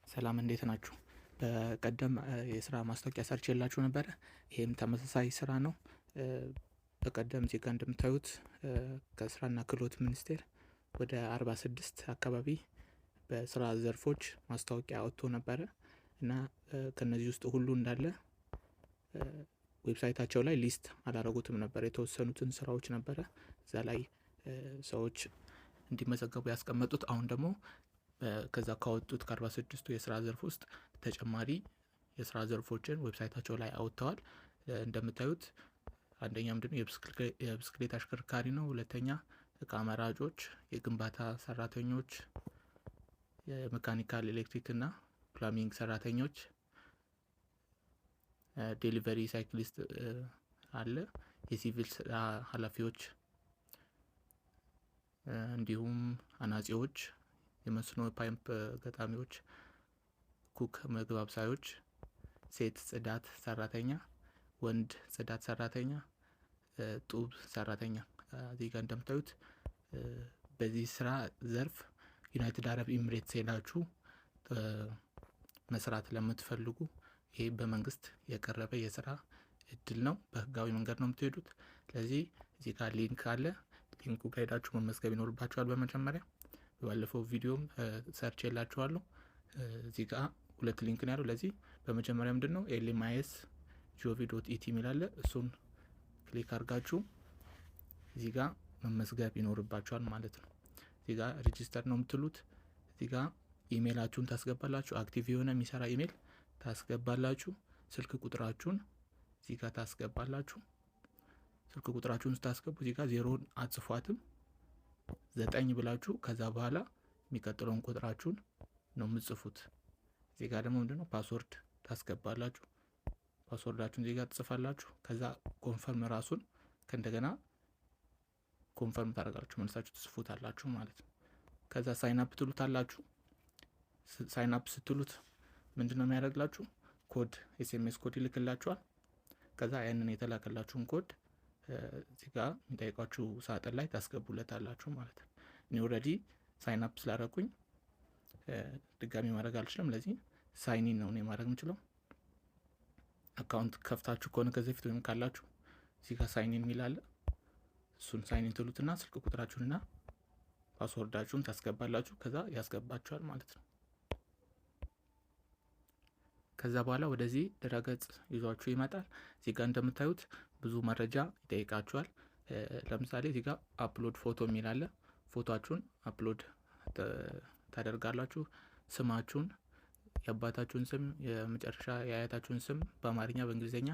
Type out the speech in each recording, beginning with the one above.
ሰላም እንዴት ናችሁ? በቀደም የስራ ማስታወቂያ ሰርቼላችሁ ነበረ። ይሄም ተመሳሳይ ስራ ነው። በቀደም እዚህ ጋር እንደምታዩት ከስራና ክህሎት ሚኒስቴር ወደ 46 አካባቢ በስራ ዘርፎች ማስታወቂያ አውጥቶ ነበረ እና ከነዚህ ውስጥ ሁሉ እንዳለ ዌብሳይታቸው ላይ ሊስት አላረጉትም ነበር። የተወሰኑትን ስራዎች ነበረ እዛ ላይ ሰዎች እንዲመዘገቡ ያስቀመጡት። አሁን ደግሞ ከዛ ካወጡት ከ46ቱ የስራ ዘርፍ ውስጥ ተጨማሪ የስራ ዘርፎችን ዌብሳይታቸው ላይ አውጥተዋል። እንደምታዩት አንደኛ ምንድነው የብስክሌት አሽከርካሪ ነው። ሁለተኛ እቃ መራጮች፣ የግንባታ ሰራተኞች፣ የሜካኒካል ኤሌክትሪክ እና ፕላምቢንግ ሰራተኞች፣ ዴሊቨሪ ሳይክሊስት አለ፣ የሲቪል ኃላፊዎች፣ እንዲሁም አናጺዎች፣ የመስኖ ፓይፕ ገጣሚዎች፣ ኩክ ምግብ አብሳዮች፣ ሴት ጽዳት ሰራተኛ፣ ወንድ ጽዳት ሰራተኛ፣ ጡብ ሰራተኛ። እዚህ ጋር እንደምታዩት በዚህ ስራ ዘርፍ ዩናይትድ አረብ ኤሚሬትስ ሄዳችሁ መስራት ለምትፈልጉ ይሄ በመንግስት የቀረበ የስራ እድል ነው። በህጋዊ መንገድ ነው የምትሄዱት። ስለዚህ እዚህ ጋር ሊንክ አለ። ሊንኩ ጋር ሄዳችሁ መመዝገብ ይኖርባችኋል። በመጀመሪያ ባለፈው ቪዲዮም ሰርች የላችኋለሁ። እዚህ ጋር ሁለት ሊንክ ነው ያለው። ለዚህ በመጀመሪያ ምንድነው lmis.gov.et የሚል አለ። እሱን ክሊክ አድርጋችሁ እዚህ ጋር መመዝገብ ይኖርባችኋል ማለት ነው። እዚህ ጋር ሬጂስተር ነው የምትሉት። እዚህ ጋር ኢሜይላችሁን ታስገባላችሁ። አክቲቭ የሆነ የሚሰራ ኢሜይል ታስገባላችሁ። ስልክ ቁጥራችሁን እዚህ ጋር ታስገባላችሁ። ስልክ ቁጥራችሁን ስታስገቡ እዚህ ጋር 0 አጽፏትም 9 ብላችሁ ከዛ በኋላ የሚቀጥለውን ቁጥራችሁን ነው የምጽፉት። እዚህ ጋር ደግሞ ምንድነው ፓስወርድ ታስገባላችሁ። ፓስወርዳችሁን እዚህ ጋር ትጽፋላችሁ። ከዛ ኮንፈርም ራሱን ከእንደገና ኮንፈርም ታደርጋላችሁ፣ መልሳችሁ ትጽፉታላችሁ ማለት ነው። ከዛ ሳይን አፕ ትሉታላችሁ። ሳይን አፕ ስትሉት ምንድነው የሚያደርግላችሁ? ኮድ ኤስኤምኤስ ኮድ ይልክላችኋል። ከዛ ያንን የተላከላችሁን ኮድ እዚህ ጋር የሚጠይቃችሁ ሳጥን ላይ ታስገቡለታላችሁ ማለት ነው። እኔ ኦልሬዲ ሳይን አፕ ስላደረኩኝ ድጋሚ ማድረግ አልችልም። ለዚህ ሳይኒን ነው እኔ ማድረግ የምችለው። አካውንት ከፍታችሁ ከሆነ ከዚህ በፊት ወይም ካላችሁ እዚህ ጋር ሳይኒን የሚል አለ። እሱን ሳይኒን ትሉትና ስልክ ቁጥራችሁንና ፓስወርዳችሁን ታስገባላችሁ። ከዛ ያስገባችኋል ማለት ነው። ከዛ በኋላ ወደዚህ ድረገጽ ይዟችሁ ይመጣል። እዚህ ጋር እንደምታዩት ብዙ መረጃ ይጠይቃችኋል። ለምሳሌ እዚህ ጋር አፕሎድ ፎቶ የሚል አለ። ፎቶአችሁን አፕሎድ ታደርጋላችሁ። ስማችሁን፣ የአባታችሁን ስም፣ የመጨረሻ የአያታችሁን ስም በአማርኛ በእንግሊዝኛ፣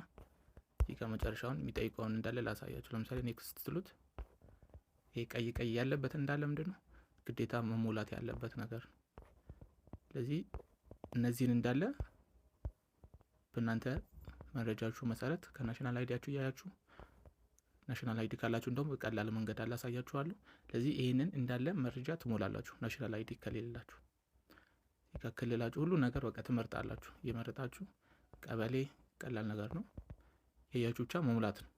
እዚህ ጋር መጨረሻውን የሚጠይቀውን እንዳለ ላሳያችሁ። ለምሳሌ ኔክስት ትሉት። ይሄ ቀይ ቀይ ያለበት እንዳለ ምንድነው ግዴታ መሞላት ያለበት ነገር ነው። ስለዚህ እነዚህን እንዳለ በእናንተ መረጃችሁ መሰረት ከናሽናል አይዲያችሁ እያያችሁ፣ ናሽናል አይዲ ካላችሁ እንደውም በቀላል መንገድ አላሳያችኋለሁ። ስለዚህ ይሄንን እንዳለ መረጃ ትሞላላችሁ። ናሽናል አይዲ ከሌላችሁ ከክልላችሁ ሁሉ ነገር በቃ ትመርጣላችሁ። የመረጣችሁ ቀበሌ ቀላል ነገር ነው። ያያችሁ ብቻ መሙላት ነው።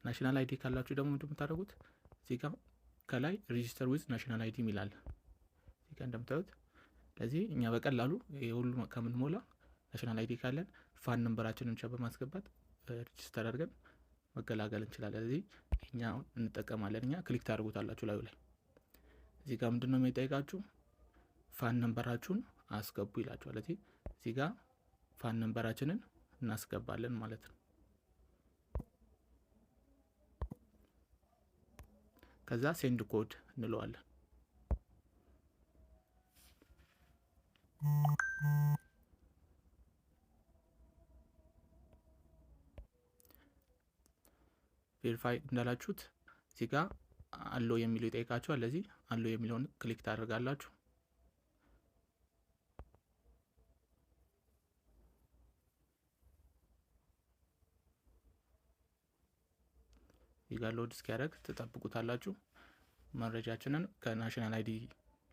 ናሽናል አይዲ ካላችሁ ደግሞ ምንድነው የምታደርጉት? እዚህ ጋር ከላይ ሬጂስተር ዊዝ ናሽናል አይዲ ይላል። እዚህ ጋር እንደምታዩት። ስለዚህ እኛ በቀላሉ ይሄ ሁሉ ከምንሞላ ናሽናል አይዲ ካለን ፋን ነምበራችንን ብቻ በማስገባት ሬጂስተር አድርገን መገላገል እንችላለን። ስለዚህ እኛ እንጠቀማለን። እኛ ክሊክ ታደርጉታላችሁ ላዩ ላይ። እዚህ ጋር ምንድነው የሚጠይቃችሁ? ፋን ነምበራችሁን አስገቡ ይላችኋል። ስለዚህ እዚህ ጋር ፋን ነምበራችንን እናስገባለን ማለት ነው። ከዛ ሴንድ ኮድ እንለዋለን። ቬሪፋይ እንዳላችሁት እዚህ ጋር አሎ የሚለው ይጠይቃችኋል። ለዚህ አሎ የሚለውን ክሊክ ታደርጋላችሁ። እዚህ ጋር ሎድ እስኪያደርግ ትጠብቁታላችሁ። መረጃችንን ከናሽናል አይዲ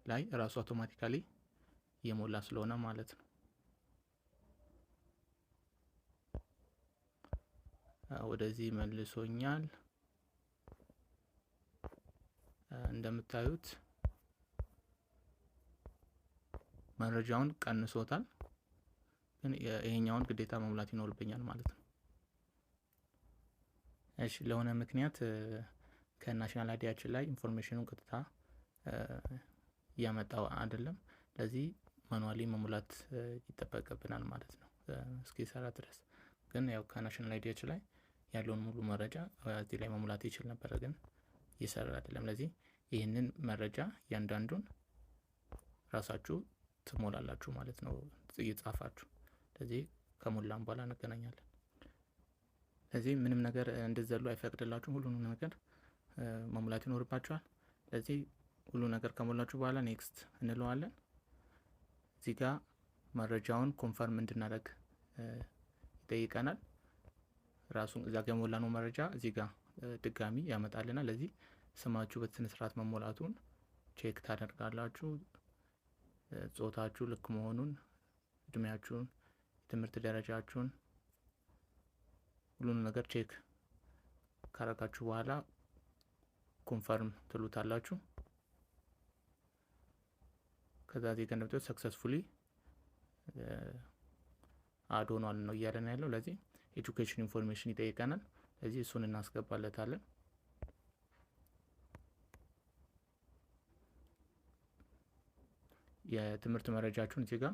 ላይ ራሱ አውቶማቲካሊ እየሞላ ስለሆነ ማለት ነው። ወደዚህ መልሶኛል። እንደምታዩት መረጃውን ቀንሶታል፣ ግን ይሄኛውን ግዴታ መሙላት ይኖርብኛል ማለት ነው። እሺ ለሆነ ምክንያት ከናሽናል አይዲያችን ላይ ኢንፎርሜሽኑን ቀጥታ እያመጣው አይደለም። ለዚህ ማኑዋሊ መሙላት ይጠበቅብናል ማለት ነው እስኪሰራ ድረስ። ግን ያው ከናሽናል አይዲያችን ላይ ያለውን ሙሉ መረጃ እዚህ ላይ መሙላት ይችል ነበረ፣ ግን እየሰራ አይደለም። ለዚህ ይህንን መረጃ እያንዳንዱን ራሳችሁ ትሞላላችሁ ማለት ነው እየጻፋችሁ። ለዚህ ከሞላን በኋላ እንገናኛለን። ለዚህ ምንም ነገር እንድዘሉ አይፈቅድላችሁም። ሁሉንም ነገር መሙላት ይኖርባችኋል። ለዚህ ሁሉ ነገር ከሞላችሁ በኋላ ኔክስት እንለዋለን። እዚህ ጋር መረጃውን ኮንፈርም እንድናደርግ ይጠይቀናል። ራሱን እዛ ጋር የሞላነው መረጃ እዚህ ጋር ድጋሚ ያመጣልናል። ለዚህ ስማችሁ በስነ ስርዓት መሞላቱን ቼክ ታደርጋላችሁ። ጾታችሁ ልክ መሆኑን፣ እድሜያችሁን፣ የትምህርት ደረጃችሁን፣ ሁሉንም ነገር ቼክ ካረጋችሁ በኋላ ኮንፈርም ትሉታላችሁ። ከዛ እዚህ ጋር እንደምታዩት ሰክሰስፉሊ አድ ሆኗል ነው እያለን ያለው። ለዚህ ኤጁኬሽን ኢንፎርሜሽን ይጠይቀናል። ለዚህ እሱን እናስገባለታለን። የትምህርት መረጃችሁን እዚህ ጋር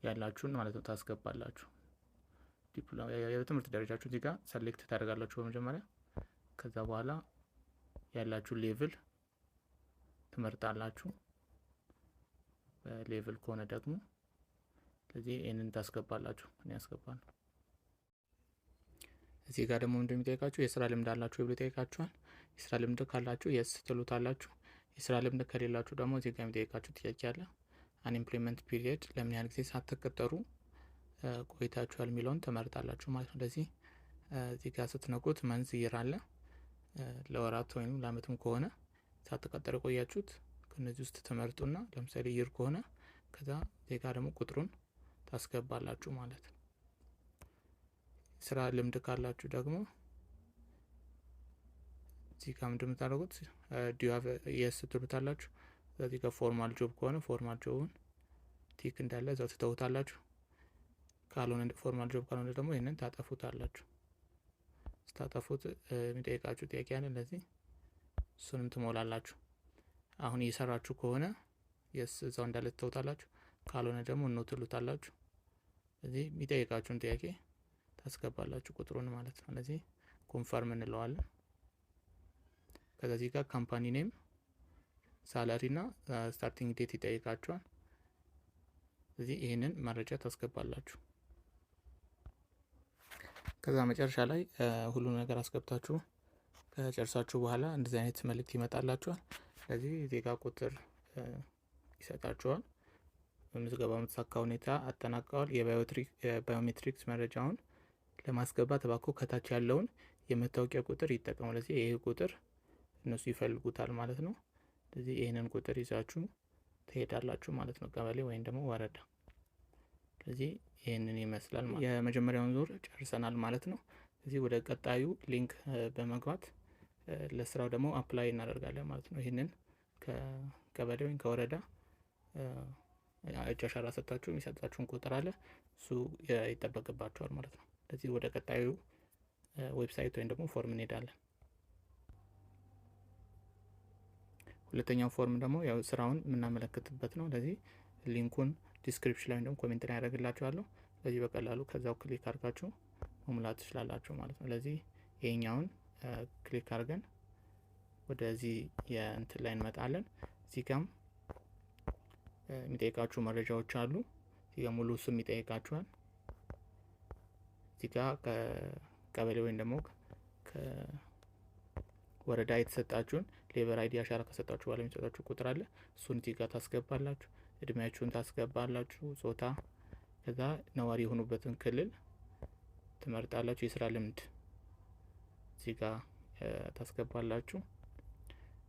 ያላችሁን ማለት ነው ታስገባላችሁ። የትምህርት ደረጃችሁን እዚህ ጋር ሰሌክት ታደርጋላችሁ በመጀመሪያ። ከዛ በኋላ ያላችሁ ሌቭል ትመርጣላችሁ። ሌቭል ከሆነ ደግሞ ስለዚህ ይሄንን ታስገባላችሁ። እኔ ያስገባለሁ። እዚህ ጋር ደግሞ እንደሚጠይቃችሁ የስራ ልምድ አላችሁ ብሎ ይጠይቃችኋል። የስራ ልምድ ካላችሁ የስ ትሉታላችሁ። የስራ ልምድ ከሌላችሁ ደግሞ እዚህ ጋር የሚጠይቃችሁ ጥያቄ አለ። አንኤምፕሎይመንት ፒሪየድ ለምን ያህል ጊዜ ሳትቀጠሩ ቆይታችኋል የሚለውን ትመርጣላችሁ ማለት ነው። ለዚህ እዚህ ጋር ስትነኩት መንዝ ይር አለ። ለወራት ወይም ለአመትም ከሆነ ሳትቀጠሩ ቆያችሁት ከነዚህ ውስጥ ትመርጡና ለምሳሌ ይር ከሆነ ከዛ እዚህ ጋር ደግሞ ቁጥሩን ታስገባላችሁ ማለት ነው። ስራ ልምድ ካላችሁ ደግሞ እዚህ ጋር ምንድን የምታደርጉት ዱ ዩ ሃቭ የስ ትሉታላችሁ። እዚህ ጋር ፎርማል ጆብ ከሆነ ፎርማል ጆብን ቲክ እንዳለ እዛው ትተውታላችሁ። ካልሆነ ፎርማል ጆብ ካልሆነ ደግሞ ይሄንን ታጠፉታላችሁ። ስታጠፉት የሚጠይቃችሁ ጥያቄ አለ። ለዚህ እሱንም ትሞላላችሁ። አሁን እየሰራችሁ ከሆነ የስ እዛው እንዳለ ትተውታላችሁ። ካልሆነ ደግሞ ኖ ትሉታላችሁ። ስለዚህ የሚጠይቃችሁን ጥያቄ ታስገባላችሁ ቁጥሩን ማለት ነው። ስለዚህ ኮንፈርም እንለዋለን። ከዚህ ጋር ካምፓኒ ኔም፣ ሳላሪ እና ስታርቲንግ ዴት ይጠይቃችኋል። ስለዚህ ይሄንን መረጃ ታስገባላችሁ። ከዛ መጨረሻ ላይ ሁሉን ነገር አስገብታችሁ ከጨርሳችሁ በኋላ እንደዚህ አይነት መልእክት ይመጣላችኋል። ስለዚህ ዜጋ ቁጥር ይሰጣችኋል። በምዝገባ በተሳካ ሁኔታ አጠናቀዋል። የባዮሜትሪክስ መረጃውን ለማስገባት እባክዎ ከታች ያለውን የመታወቂያ ቁጥር ይጠቀሙ። ስለዚህ ይሄ ቁጥር እነሱ ይፈልጉታል ማለት ነው። ስለዚህ ይሄንን ቁጥር ይዛችሁ ትሄዳላችሁ ማለት ነው፣ ቀበሌ ወይም ደግሞ ወረዳ። ስለዚህ ይሄንን ይመስላል ማለት የመጀመሪያውን ዙር ጨርሰናል ማለት ነው። ስለዚህ ወደ ቀጣዩ ሊንክ በመግባት ለስራው ደግሞ አፕላይ እናደርጋለን ማለት ነው። ይሄንን ከቀበሌ ወይም ከወረዳ እጅ አሻራ ሰጣችሁ የሚሰጣችሁን ቁጥር አለ፣ እሱ ይጠበቅባችኋል ማለት ነው። ስለዚህ ወደ ቀጣዩ ዌብሳይት ወይም ደግሞ ፎርም እንሄዳለን። ሁለተኛው ፎርም ደግሞ ያው ስራውን የምናመለክትበት ነው። ስለዚህ ሊንኩን ዲስክሪፕሽን ላይ ደግሞ ኮሜንት ላይ ያደርግላችኋለሁ። ስለዚህ በቀላሉ ከዛው ክሊክ አድርጋችሁ መሙላት ትችላላችሁ ማለት ነው። ስለዚህ ይሄኛውን ክሊክ አድርገን ወደዚህ የእንትን ላይ እንመጣለን። እዚህ ጋም የሚጠይቃችሁ መረጃዎች አሉ። እዚህ ጋር ሙሉ ስም ይጠይቃችኋል። እዚህ ጋር ከቀበሌ ወይም ደግሞ ከወረዳ የተሰጣችሁን ሌበር አይዲ አሻራ ከሰጣችሁ በኋላ የሚሰጣችሁ ቁጥር አለ። እሱን እዚህ ጋር ታስገባላችሁ። እድሜያችሁን ታስገባላችሁ፣ ጾታ፣ ከዛ ነዋሪ የሆኑበትን ክልል ትመርጣላችሁ። የስራ ልምድ እዚህ ጋር ታስገባላችሁ።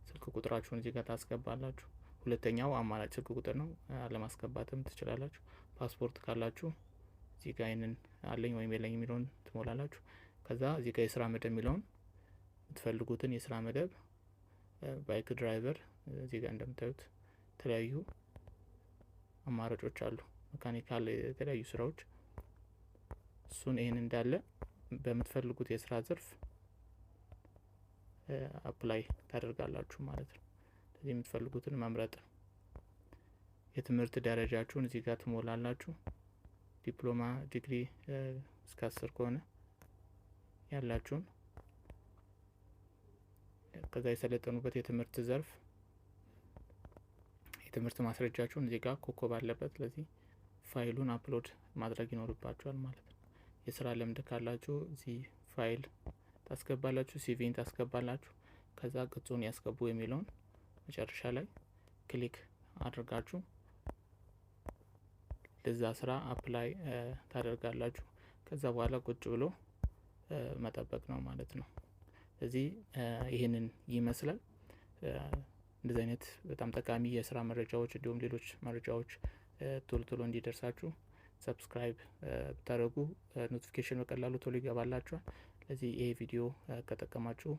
ስልክ ቁጥራችሁን እዚህ ጋር ታስገባላችሁ። ሁለተኛው አማራጭ ስልክ ቁጥር ነው፣ ለማስገባትም ትችላላችሁ። ፓስፖርት ካላችሁ እዚህ ጋር ይሄንን አለኝ ወይም የለኝ የሚለውን ትሞላላችሁ። ከዛ እዚህ ጋር የስራ መደብ የሚለውን የምትፈልጉትን የስራ መደብ ባይክ ድራይቨር እዚህ ጋር እንደምታዩት የተለያዩ አማራጮች አሉ፣ መካኒካል የተለያዩ ስራዎች። እሱን ይህን እንዳለ በምትፈልጉት የስራ ዘርፍ አፕላይ ታደርጋላችሁ ማለት ነው። ስለዚህ የምትፈልጉትን መምረጥ ነው። የትምህርት ደረጃችሁን እዚህ ጋር ትሞላላችሁ። ዲፕሎማ፣ ዲግሪ እስከ 10 ከሆነ ያላችሁን፣ ከዛ የሰለጠኑበት የትምህርት ዘርፍ የትምህርት ማስረጃችሁን እዚህ ጋር ኮከብ አለበት። ስለዚህ ፋይሉን አፕሎድ ማድረግ ይኖርባችኋል ማለት ነው። የስራ ልምድ ካላችሁ እዚህ ፋይል ታስገባላችሁ፣ ሲቪን ታስገባላችሁ። ከዛ ቅጹን ያስገቡ የሚለውን መጨረሻ ላይ ክሊክ አድርጋችሁ ለዛ ስራ አፕላይ ታደርጋላችሁ። ከዛ በኋላ ቁጭ ብሎ መጠበቅ ነው ማለት ነው። ስለዚህ ይህንን ይመስላል። እንደዚህ አይነት በጣም ጠቃሚ የስራ መረጃዎች እንዲሁም ሌሎች መረጃዎች ቶሎ ቶሎ እንዲደርሳችሁ ሰብስክራይብ ብታደርጉ ኖቲፊኬሽን በቀላሉ ቶሎ ይገባላችኋል። ስለዚህ ይሄ ቪዲዮ ከጠቀማችሁ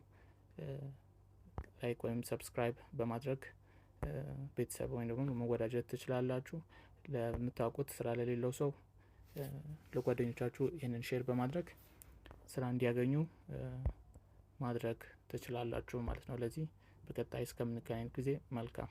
ላይክ ወይም ሰብስክራይብ በማድረግ ቤተሰብ ወይም ደግሞ መወዳጀት ትችላላችሁ። ለምታውቁት ስራ ለሌለው ሰው ለጓደኞቻችሁ ይህንን ሼር በማድረግ ስራ እንዲያገኙ ማድረግ ትችላላችሁ ማለት ነው። ለዚህ በቀጣይ እስከምንገናኝ ጊዜ መልካም